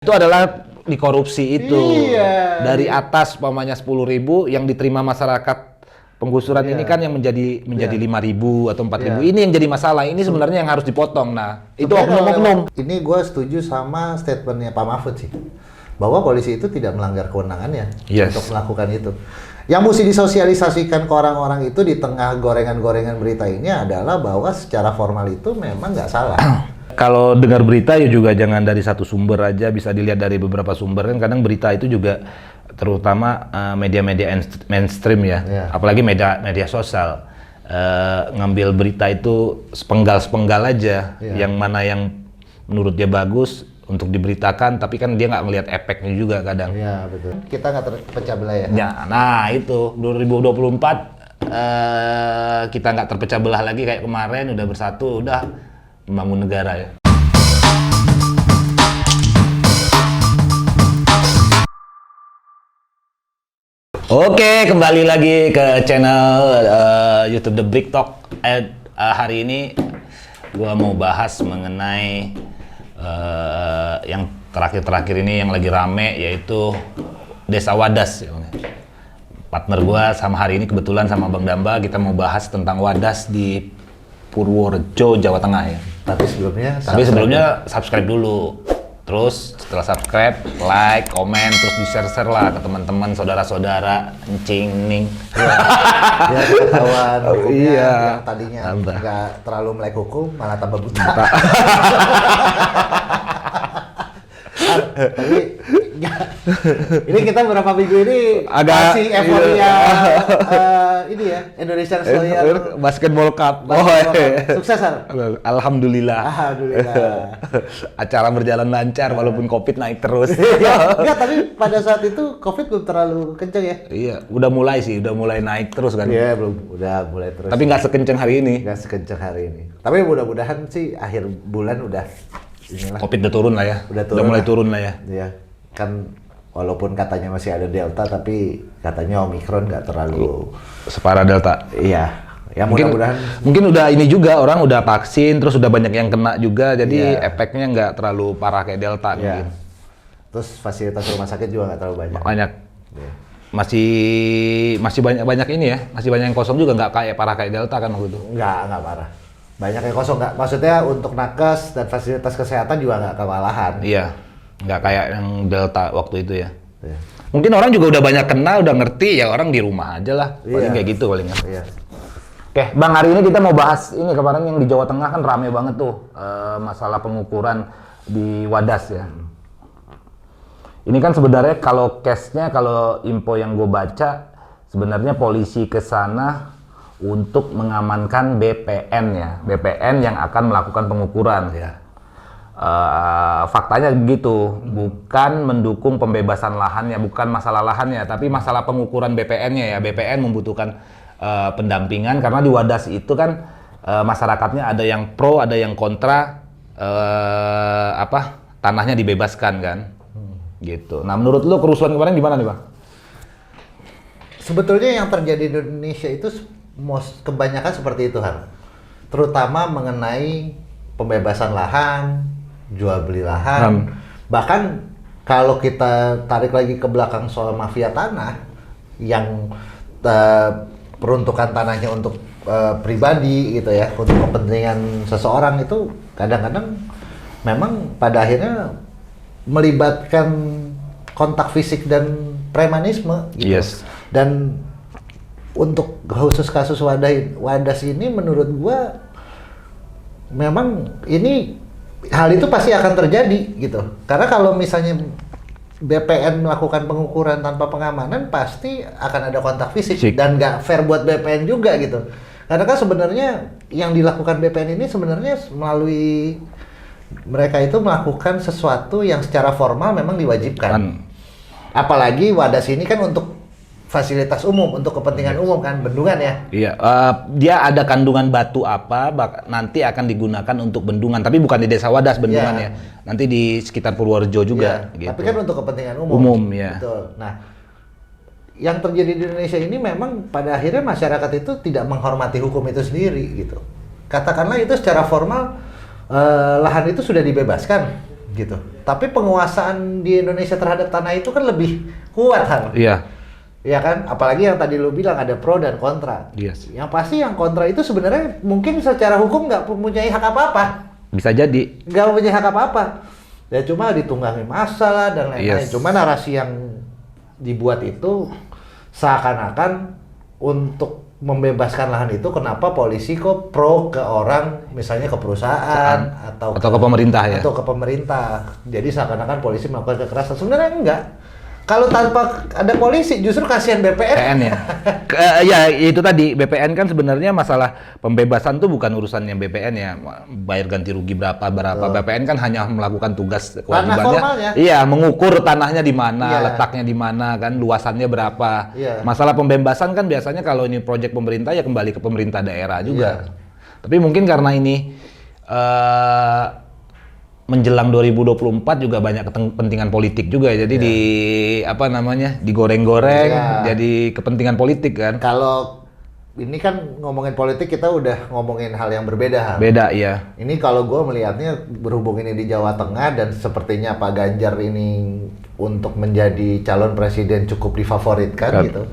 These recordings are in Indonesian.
Itu adalah dikorupsi itu. Iya. Dari atas pamannya 10.000 yang diterima masyarakat penggusuran ini kan yang menjadi 5.000 atau 4.000. Ini yang jadi masalah. Ini sebenarnya yang harus dipotong. Nah, itu oknum-oknum. Ini gue setuju sama statementnya Pak Mahfud sih, bahwa polisi itu tidak melanggar kewenangannya untuk melakukan itu. Yang mesti disosialisasikan ke orang-orang itu di tengah gorengan-gorengan berita ini adalah bahwa secara formal itu memang nggak salah. Kalau dengar berita ya juga jangan dari satu sumber aja, bisa dilihat dari beberapa sumber. Kan kadang berita itu juga terutama media-media mainstream ya, apalagi media sosial ngambil berita itu sepenggal-sepenggal aja, yang mana yang menurut dia bagus untuk diberitakan, tapi kan dia nggak ngelihat efeknya juga kadang. Iya betul. Kita nggak terpecah belah ya. Nah itu 2024 kita nggak terpecah belah lagi kayak kemarin, udah bersatu, udah membangun negara ya. Oke, kembali lagi ke channel YouTube The Brick Talk. Hari ini gua mau bahas mengenai yang terakhir-terakhir ini yang lagi rame, yaitu Desa Wadas. Partner gua sama hari ini kebetulan sama Bang Damba, kita mau bahas tentang Wadas di Purworejo, Jawa Tengah ya. Tapi sebelumnya subscribe dulu. Terus setelah subscribe, like, komen, terus di-share lah ke teman-teman, saudara-saudara, encing, ning. Biar ketahuan hukumnya yang tadinya Anta. nggak terlalu melek hukum, malah tambah buta. Tapi ini kita beberapa minggu ini agak masih euforia ini ya, Indonesian Slayer Basketball Cup. Sukses, Har? Alhamdulillah. Alhamdulillah. Acara berjalan lancar walaupun Covid naik terus. Enggak, tapi pada saat itu Covid belum terlalu kenceng ya? Iya, udah mulai naik terus kan. Iya, udah mulai terus. Tapi nggak sekenceng hari ini. Nggak sekenceng hari ini. Tapi mudah-mudahan sih akhir bulan udah inilah. Covid udah turun lah ya. Udah mulai turun lah ya. Iya, kan walaupun katanya masih ada Delta, tapi katanya Omicron nggak terlalu separah Delta. Iya, ya mudah-mudahan. Mungkin udah ini juga, orang udah vaksin, terus udah banyak yang kena juga, jadi efeknya nggak terlalu parah kayak Delta mungkin. Terus fasilitas rumah sakit juga nggak terlalu banyak. Banyak. Masih banyak ini ya, masih banyak yang kosong juga, nggak kayak parah kayak Delta kan waktu itu. Nggak parah. Banyak yang kosong, nggak. Maksudnya untuk nakes dan fasilitas kesehatan juga nggak kewalahan. Iya, nggak kayak yang Delta waktu itu ya. Iya. Mungkin orang juga udah banyak kenal, udah ngerti ya, orang di rumah aja lah. Paling kayak gitu paling. Iya. Oke, Bang, hari ini kita mau bahas ini, kemarin yang di Jawa Tengah kan rame banget tuh masalah pengukuran di Wadas ya. Ini kan sebenarnya kalau case-nya, kalau info yang gue baca, sebenarnya polisi ke sana untuk mengamankan BPN ya, BPN yang akan melakukan pengukuran ya. Faktanya begitu, bukan mendukung pembebasan lahannya, bukan masalah lahannya, tapi masalah pengukuran BPN-nya ya. BPN membutuhkan pendampingan karena di Wadas itu kan masyarakatnya ada yang pro, ada yang kontra, tanahnya dibebaskan kan, gitu. Nah, menurut lo kerusuhan kemarin gimana nih, Bang? Sebetulnya yang terjadi di Indonesia itu kebanyakan seperti itu, Han. Terutama mengenai pembebasan lahan, jual beli lahan. Bahkan kalau kita tarik lagi ke belakang soal mafia tanah yang peruntukan tanahnya untuk pribadi gitu ya, untuk kepentingan seseorang, itu kadang-kadang memang pada akhirnya melibatkan kontak fisik dan premanisme gitu. Yes. Dan untuk khusus kasus Wadas ini menurut gua memang ini hal itu pasti akan terjadi gitu. Karena kalau misalnya BPN melakukan pengukuran tanpa pengamanan, pasti akan ada kontak fisik. Dan nggak fair buat BPN juga gitu. Karena kan sebenarnya yang dilakukan BPN ini sebenarnya melalui mereka itu melakukan sesuatu yang secara formal memang diwajibkan. Apalagi Wadas ini kan untuk fasilitas umum, untuk kepentingan umum kan, bendungan ya? Iya, dia ada kandungan batu nanti akan digunakan untuk bendungan, tapi bukan di Desa Wadas bendungannya, nanti di sekitar Purworejo juga. Gitu. Tapi kan untuk kepentingan umum. Umum ya. Betul. Nah, yang terjadi di Indonesia ini memang pada akhirnya masyarakat itu tidak menghormati hukum itu sendiri gitu. Katakanlah itu secara formal lahan itu sudah dibebaskan gitu. Tapi penguasaan di Indonesia terhadap tanah itu kan lebih kuat, Han. Iya. Ya kan, apalagi yang tadi lu bilang ada pro dan kontra. Yes. Yang pasti yang kontra itu sebenarnya mungkin secara hukum nggak mempunyai hak apa-apa. Bisa jadi. Nggak mempunyai hak apa-apa. Ya cuma ditunggangi massa lah dan lain-lain. Yes. Cuma narasi yang dibuat itu seakan-akan untuk membebaskan lahan itu, kenapa polisi kok pro ke orang, misalnya ke perusahaan atau ke pemerintah ya. Atau ke pemerintah. Jadi seakan-akan polisi melakukan kekerasan. Sebenarnya enggak. Kalau tanpa ada polisi justru kasihan BPN. BPN ya. Ya itu tadi BPN kan sebenarnya masalah pembebasan tuh bukan urusannya BPN ya. Bayar ganti rugi berapa. BPN kan hanya melakukan tugas kewajibannya. Iya, mengukur tanahnya di mana, letaknya di mana kan, luasannya berapa. Iya. Masalah pembebasan kan biasanya kalau ini proyek pemerintah ya kembali ke pemerintah daerah juga. Iya. Tapi mungkin karena ini menjelang 2024 juga banyak kepentingan politik juga ya. Jadi digoreng-goreng jadi kepentingan politik kan. Kalau ini kan ngomongin politik, kita udah ngomongin hal yang berbeda. Beda ya. Ini kalau gue melihatnya berhubung ini di Jawa Tengah dan sepertinya Pak Ganjar ini untuk menjadi calon presiden cukup difavoritkan gitu.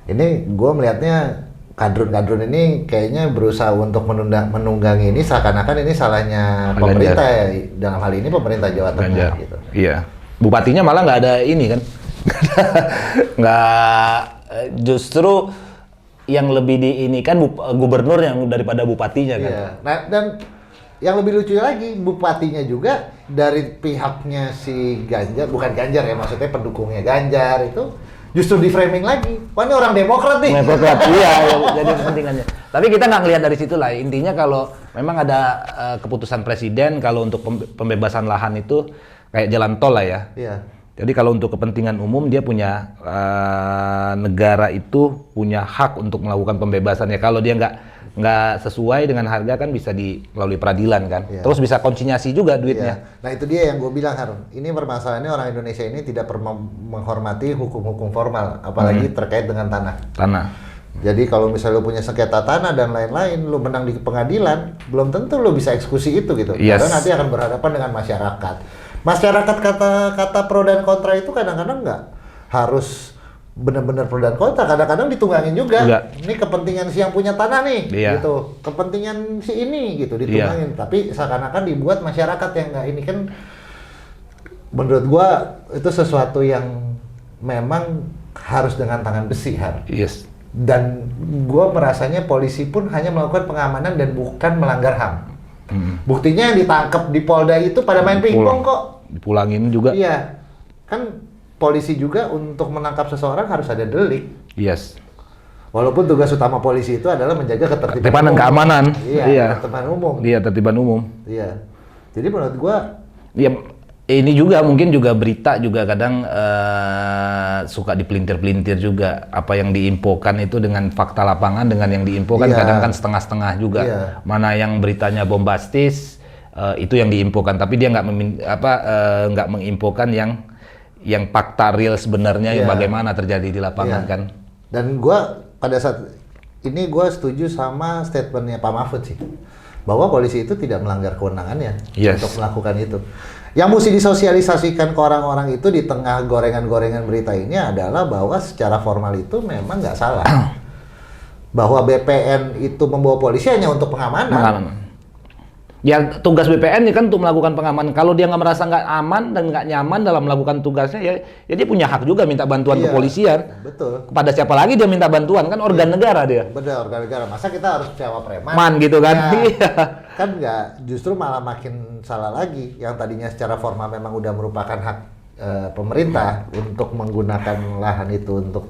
Ini gue melihatnya kadrun-kadrun ini kayaknya berusaha untuk menunggangi ini, seakan-akan ini salahnya pemerintah ya. Dalam hal ini pemerintah Jawa Tengah gitu. Iya. Bupatinya malah nggak ada ini kan. Nggak, justru yang lebih di ini kan gubernur yang daripada bupatinya kan. Iya. Nah, dan yang lebih lucu lagi, bupatinya juga dari pihaknya si Ganjar, bukan Ganjar ya, maksudnya pendukungnya Ganjar itu justru di framing lagi. Wah, ini orang Demokrat nih. Demokrat, iya, jadi kepentingannya. Tapi kita nggak ngelihat dari situ lah. Intinya kalau memang ada keputusan presiden kalau untuk pembebasan lahan itu kayak jalan tol lah ya. Iya. Jadi kalau untuk kepentingan umum dia punya negara itu punya hak untuk melakukan pembebasan ya. Kalau dia nggak sesuai dengan harga kan bisa melalui peradilan kan. Iya. Terus bisa konsinyasi juga duitnya. Iya. Nah itu dia yang gue bilang, Harun. Ini permasalahannya orang Indonesia ini tidak menghormati hukum-hukum formal, apalagi terkait dengan tanah. Jadi kalau misalnya lu punya sengketa tanah dan lain-lain, lu menang di pengadilan, belum tentu lu bisa eksekusi itu gitu. Yes. Karena nanti akan berhadapan dengan masyarakat. Masyarakat kata pro dan kontra itu kadang-kadang nggak harus benar-benar pro dan kontra, kadang-kadang ditunggangin juga. Enggak. Ini kepentingan si yang punya tanah nih, gitu. Kepentingan si ini gitu ditunggangin. Tapi seakan-akan dibuat masyarakat yang nggak ini kan. Menurut gua itu sesuatu yang memang harus dengan tangan besi, Har. Yes. Dan gua merasanya polisi pun hanya melakukan pengamanan dan bukan melanggar HAM. Buktinya yang ditangkap di Polda itu pada main pingpong kok. Dipulangin juga. Iya. Kan polisi juga untuk menangkap seseorang harus ada delik. Yes. Walaupun tugas utama polisi itu adalah menjaga ketertiban dan keamanan. Iya, ketertiban umum. Iya, tertiban umum. Iya. Jadi menurut gua ini juga mungkin juga berita juga kadang suka dipelintir-pelintir juga apa yang diinfokan itu dengan fakta lapangan dengan yang diinfokan kadang kan setengah-setengah juga. Mana yang beritanya bombastis itu yang diinfokan, tapi dia nggak menginfokan yang fakta real sebenarnya bagaimana terjadi di lapangan kan. Dan gua pada saat ini gua setuju sama statementnya Pak Mahfud sih, bahwa polisi itu tidak melanggar kewenangannya untuk melakukan itu. Yang mesti disosialisasikan ke orang-orang itu di tengah gorengan-gorengan berita ini adalah bahwa secara formal itu memang nggak salah. Bahwa BPN itu membawa polisi hanya untuk pengamanan. Ya tugas BPN kan untuk melakukan pengamanan. Kalau dia nggak merasa nggak aman dan nggak nyaman dalam melakukan tugasnya, ya dia punya hak juga minta bantuan kepolisian. Betul. Kepada siapa lagi dia minta bantuan, kan organ negara dia. Benar, organ negara. Masa kita harus sewa preman? Man gitu kan? Iya. Kan nggak, justru malah makin salah lagi. Yang tadinya secara formal memang udah merupakan hak pemerintah untuk menggunakan lahan itu untuk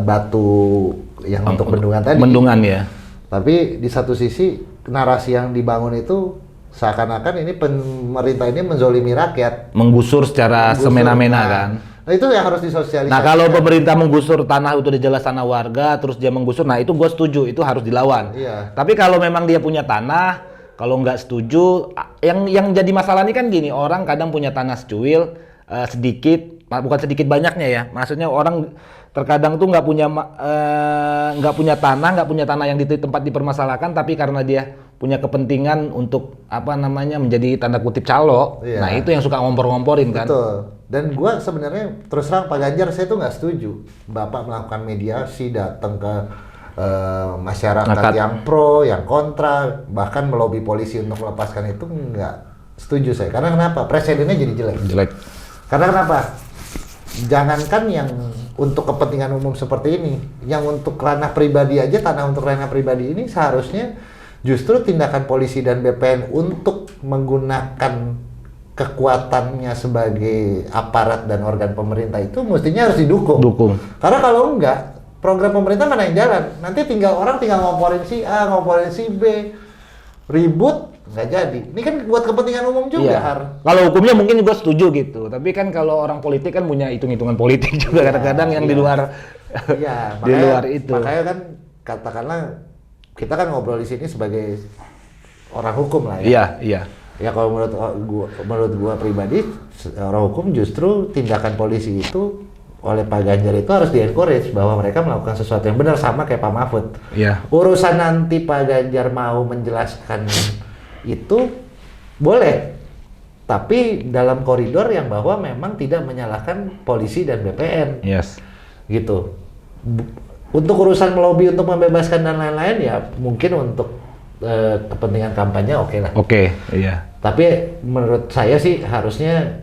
batu yang untuk bendungan tadi. Bendungan ya. Tapi di satu sisi narasi yang dibangun itu seakan-akan ini pemerintah ini menzolimi rakyat, menggusur secara semena-mena kan. Nah itu yang harus disosialisasikan. Nah kalau pemerintah menggusur tanah itu udah jelas tanah warga, terus dia menggusur, nah itu gue setuju, itu harus dilawan. Iya. Tapi kalau memang dia punya tanah, kalau nggak setuju, yang jadi masalah ini kan gini, orang kadang punya tanah secuil, sedikit, bukan sedikit banyaknya ya, maksudnya orang terkadang tuh nggak punya tanah yang di tempat dipermasalahkan, tapi karena dia punya kepentingan untuk apa namanya menjadi tanda kutip calo. Iya. Nah, itu yang suka ngompor-ngomporin kan. Betul. Dan gua sebenarnya terus terang Pak Ganjar saya tuh nggak setuju Bapak melakukan mediasi, datang ke masyarakat yang pro, yang kontra, bahkan melobi polisi untuk melepaskan itu nggak setuju saya. Karena kenapa? Presidennya jadi jelek. Jelek. Karena kenapa? Jangankan yang untuk kepentingan umum seperti ini, yang untuk ranah pribadi aja, tanah untuk ranah pribadi ini seharusnya justru tindakan polisi dan BPN untuk menggunakan kekuatannya sebagai aparat dan organ pemerintah itu mestinya harus didukung. Karena kalau enggak, program pemerintah mana yang jalan? Nanti orang tinggal ngomporin si A, ngomporin si B, ribut, nggak jadi. Ini kan buat kepentingan umum juga, Har. Kalau hukumnya mungkin gue setuju gitu, tapi kan kalau orang politik kan punya hitung-hitungan politik juga kadang-kadang yang di luar di luar itu. Makanya kan katakanlah kita kan ngobrol di sini sebagai orang hukum lah ya. Iya. Ya kalau menurut gua pribadi orang hukum justru tindakan polisi itu oleh Pak Ganjar itu harus di-encourage bahwa mereka melakukan sesuatu yang benar, sama kayak Pak Mahfud. Iya. Urusan nanti Pak Ganjar mau menjelaskan itu boleh, tapi dalam koridor yang bahwa memang tidak menyalahkan polisi dan BPN. Yes. Gitu. Untuk urusan melobi untuk membebaskan dan lain-lain ya mungkin untuk kepentingan kampanye oke lah. Oke, iya. Tapi menurut saya sih harusnya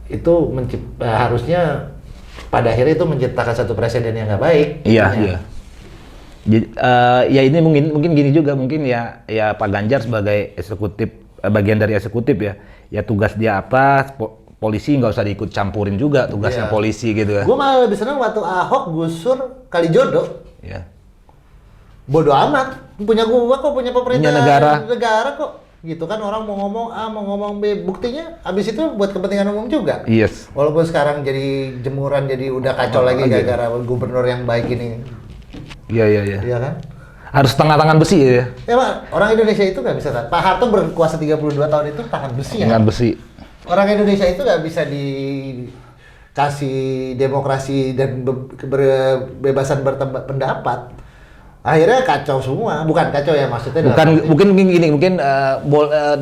itu harusnya pada akhirnya itu menciptakan satu presiden yang nggak baik. Iya. Jadi, ya ini mungkin gini juga, mungkin ya Pak Ganjar sebagai eksekutif, bagian dari eksekutif ya. Ya tugas dia apa, polisi nggak usah diikut campurin juga tugasnya polisi gitu kan. Gue malah lebih senang waktu Ahok gusur Kalijodo. Iya. Bodoh amat, punya gua kok, punya pemerintah negara kok. Gitu kan, orang mau ngomong A, mau ngomong B, buktinya abis itu buat kepentingan umum juga. Yes. Walaupun sekarang jadi jemuran, jadi udah kacau lagi gara-gara gubernur yang baik ini. Iya. Iya kan? Harus tangan besi ya. Ya Pak, orang Indonesia itu nggak bisa tahan. Pak Harto berkuasa 32 tahun itu tahan besi ya. Tangan besi. Orang Indonesia itu nggak bisa dikasih demokrasi dan kebebasan berpendapat. Akhirnya kacau semua, bukan kacau ya maksudnya. Mungkin gini,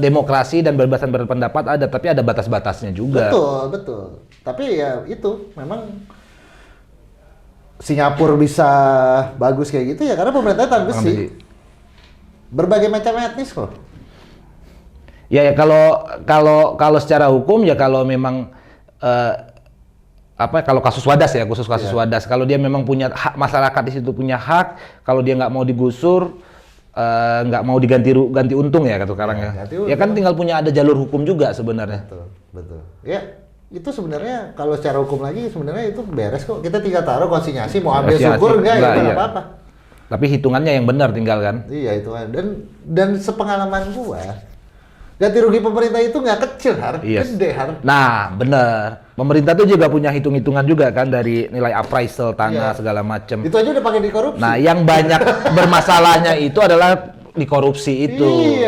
demokrasi dan kebebasan berpendapat ada, tapi ada batas-batasnya juga. Betul. Tapi ya itu memang Singapura bisa bagus kayak gitu ya karena pemerintahnya tahan besi. Berbagai macam etnis kok. Ya kalau secara hukum ya kalau memang kalau kasus Wadas ya, khusus kasus Wadas, kalau dia memang punya hak, masyarakat di situ punya hak, kalau dia nggak mau digusur, nggak mau ganti untung ya kata sekarang ya. Ya kan tinggal punya ada jalur hukum juga sebenarnya. Betul. Ya itu sebenarnya kalau secara hukum lagi sebenarnya itu beres kok. Kita tinggal taruh konsinyasi, mau ambil syukur nggak ya apa-apa. Tapi hitungannya yang benar tinggal kan. Iya itu kan. Dan sepengalaman gua, ganti rugi pemerintah itu nggak kecil, gede. Nah, bener. Pemerintah tuh juga punya hitung-hitungan juga kan dari nilai appraisal tanah segala macam. Itu aja udah pakai dikorupsi. Nah, yang banyak bermasalahnya itu adalah dikorupsi itu.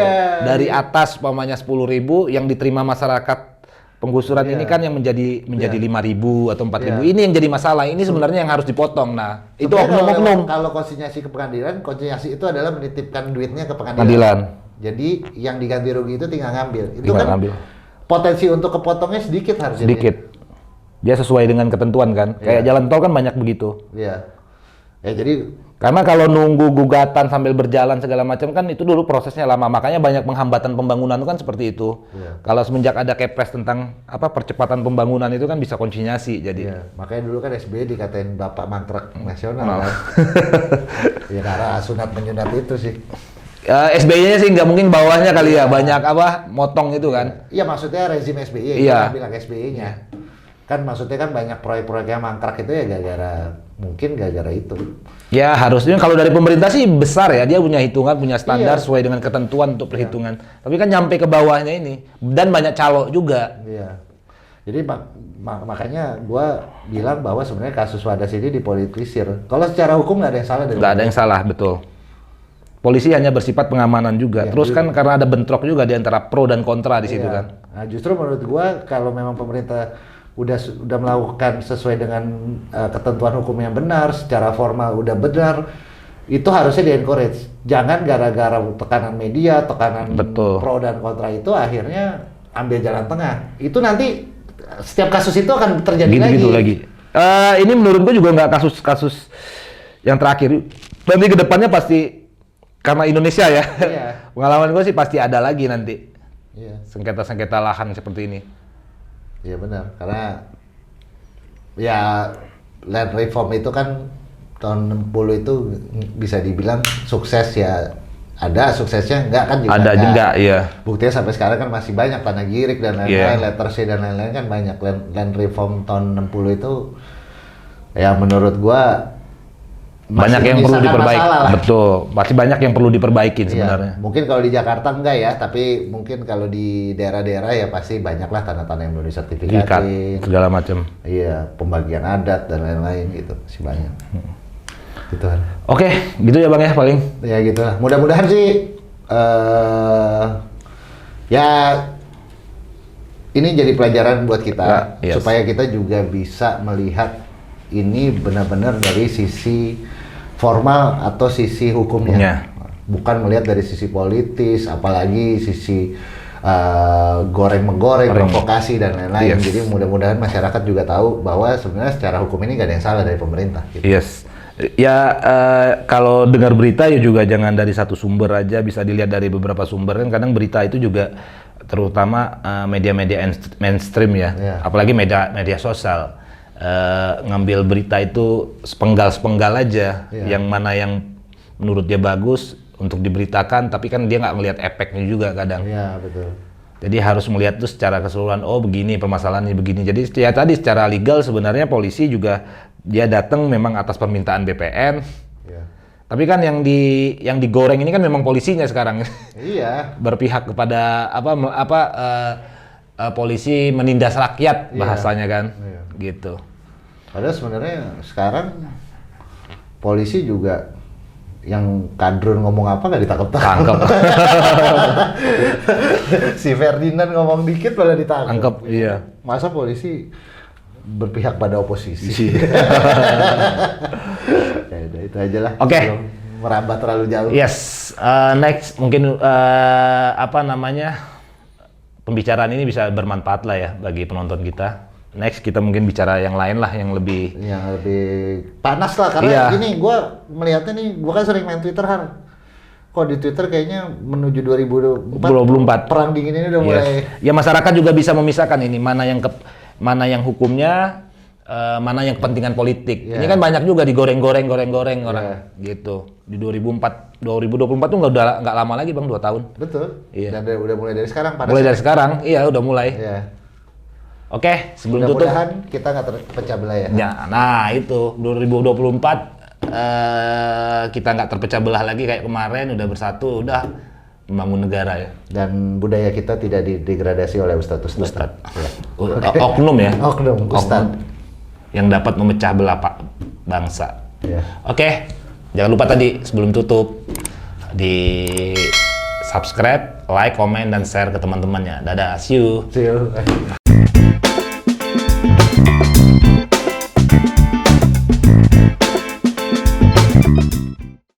Dari atas pamannya 10.000 yang diterima masyarakat penggusuran ini kan yang menjadi 5.000 atau 4.000. Ini yang jadi masalah. Ini sebenarnya yang harus dipotong. Nah, itu oknum-oknum. Kalau konsinyasi ke pengadilan, konsinyasi itu adalah menitipkan duitnya ke pengadilan. Jadi yang diganti rugi itu tinggal ngambil. Itu kan potensi untuk kepotongnya sedikit harusnya. Sedikit. Dia sesuai dengan ketentuan kan. Kayak jalan tol kan banyak begitu. Iya. Ya jadi karena kalau nunggu gugatan sambil berjalan segala macam kan itu dulu prosesnya lama. Makanya banyak penghambatan pembangunan itu kan seperti itu. Kalau semenjak ada Kepres tentang percepatan pembangunan itu kan bisa konsinyasi jadi. Makanya dulu kan SBY dikatain Bapak Mangkrak Nasional kan. Ya karena sunat menyunat itu sih. SBY-nya sih nggak mungkin bawahnya kali ya, banyak motong itu kan. Iya maksudnya rezim SBY, iya. Bilang SBY-nya. Kan maksudnya kan banyak proyek-proyek yang mangkrak itu ya gara-gara itu. Ya harusnya kalau dari pemerintah sih besar ya, dia punya hitungan, punya standar sesuai dengan ketentuan untuk perhitungan. Tapi kan nyampe ke bawahnya ini, dan banyak calo juga. Iya. Jadi makanya gua bilang bahwa sebenarnya kasus Wadas ini dipolitisir. Kalau secara hukum nggak ada yang salah. Nggak ada yang salah, betul. Polisi hanya bersifat pengamanan juga. Terus kan karena ada bentrok juga di antara pro dan kontra di situ kan. Nah, justru menurut gua kalau memang pemerintah udah melakukan sesuai dengan ketentuan hukum yang benar, secara formal udah benar, itu harusnya di-encourage. Jangan gara-gara tekanan media, tekanan Betul. pro dan kontra itu akhirnya ambil jalan tengah. Itu nanti setiap kasus itu akan terjadi Gitu lagi. Ini menurut gua juga nggak kasus-kasus yang terakhir. Nanti kedepannya pasti karena Indonesia ya. Iya. Pengalaman gua sih pasti ada lagi nanti. Iya. Sengketa-sengketa lahan seperti ini. Iya benar, karena ya land reform itu kan tahun 60 itu bisa dibilang sukses ya. Ada suksesnya enggak kan juga Ada enggak, iya. Buktinya sampai sekarang kan masih banyak tanah girik dan lain-lain, letter C dan lain-lain kan banyak. Land reform tahun 60 itu ya menurut gua Banyak yang perlu diperbaiki. masalah lah. Betul, masih banyak yang perlu diperbaikin sebenarnya. Iya, mungkin kalau di Jakarta enggak ya, tapi mungkin kalau di daerah-daerah ya pasti banyak lah tanah-tanah yang belum disertifikatin. Ikat, segala macam. Iya, pembagian adat dan lain-lain gitu, masih banyak. Gitu kan. Oke, gitu ya Bang ya paling. Ya gitu lah. Mudah-mudahan sih ya ini jadi pelajaran buat kita Ya, yes. supaya kita juga bisa melihat ini benar-benar dari sisi formal atau sisi hukumnya. Ya. Bukan melihat dari sisi politis, apalagi sisi goreng-menggoreng, provokasi dan lain-lain. Yes. Jadi mudah-mudahan masyarakat juga tahu bahwa sebenarnya secara hukum ini nggak ada yang salah dari pemerintah. Gitu. Yes. Ya kalau dengar berita ya juga jangan dari satu sumber aja, bisa dilihat dari beberapa sumber kan. Kadang berita itu juga terutama media-media mainstream ya, apalagi media sosial ngambil berita itu sepenggal-sepenggal aja, yang mana yang menurut dia bagus untuk diberitakan, tapi kan dia nggak melihat efeknya juga kadang. Iya betul. Jadi harus melihat tuh secara keseluruhan, oh begini permasalahannya begini. Jadi ya tadi secara legal sebenarnya polisi juga dia datang memang atas permintaan BPN. Iya. Tapi kan yang digoreng ini kan memang polisinya sekarang. Iya. Berpihak kepada polisi menindas rakyat bahasanya kan. Iya. Gitu. Padahal sebenarnya sekarang polisi juga yang kadrun ngomong apa nggak ditangkap. Si Ferdinand ngomong dikit malah ditangkap. Tangkap, iya. Masa polisi berpihak pada oposisi? Ya udah itu aja lah. Oke. Belum merambat terlalu jauh. Yes, next mungkin pembicaraan ini bisa bermanfaat lah ya bagi penonton kita. Next kita mungkin bicara yang lain lah yang lebih Panas lah karena gini gue melihatnya nih, gue kan sering main Twitter kan. Kok di Twitter kayaknya menuju 2024 perang dingin ini udah mulai. Ya masyarakat juga bisa memisahkan ini mana yang hukumnya, mana yang kepentingan politik. Ini kan banyak juga digoreng-goreng orang gitu. Di 2024 tuh nggak lama lagi Bang, 2 tahun. Betul. Iya. Dan udah mulai dari sekarang panas. Mulai dari sekarang, iya udah mulai. Iya. Oke, sebelum tutup. Mudah-mudahan kita nggak terpecah belah ya. Ya, nah itu 2024 kita nggak terpecah belah lagi kayak kemarin, udah bersatu, udah membangun negara ya. Dan budaya kita tidak didegradasi oleh ustadz. Ustadz. Ya. Oknum ya. Oknum, ustadz. Yang dapat memecah belah bangsa. Ya. Oke, jangan lupa tadi sebelum tutup di subscribe, like, komen, dan share ke teman-temannya. Dadah, see you. See you.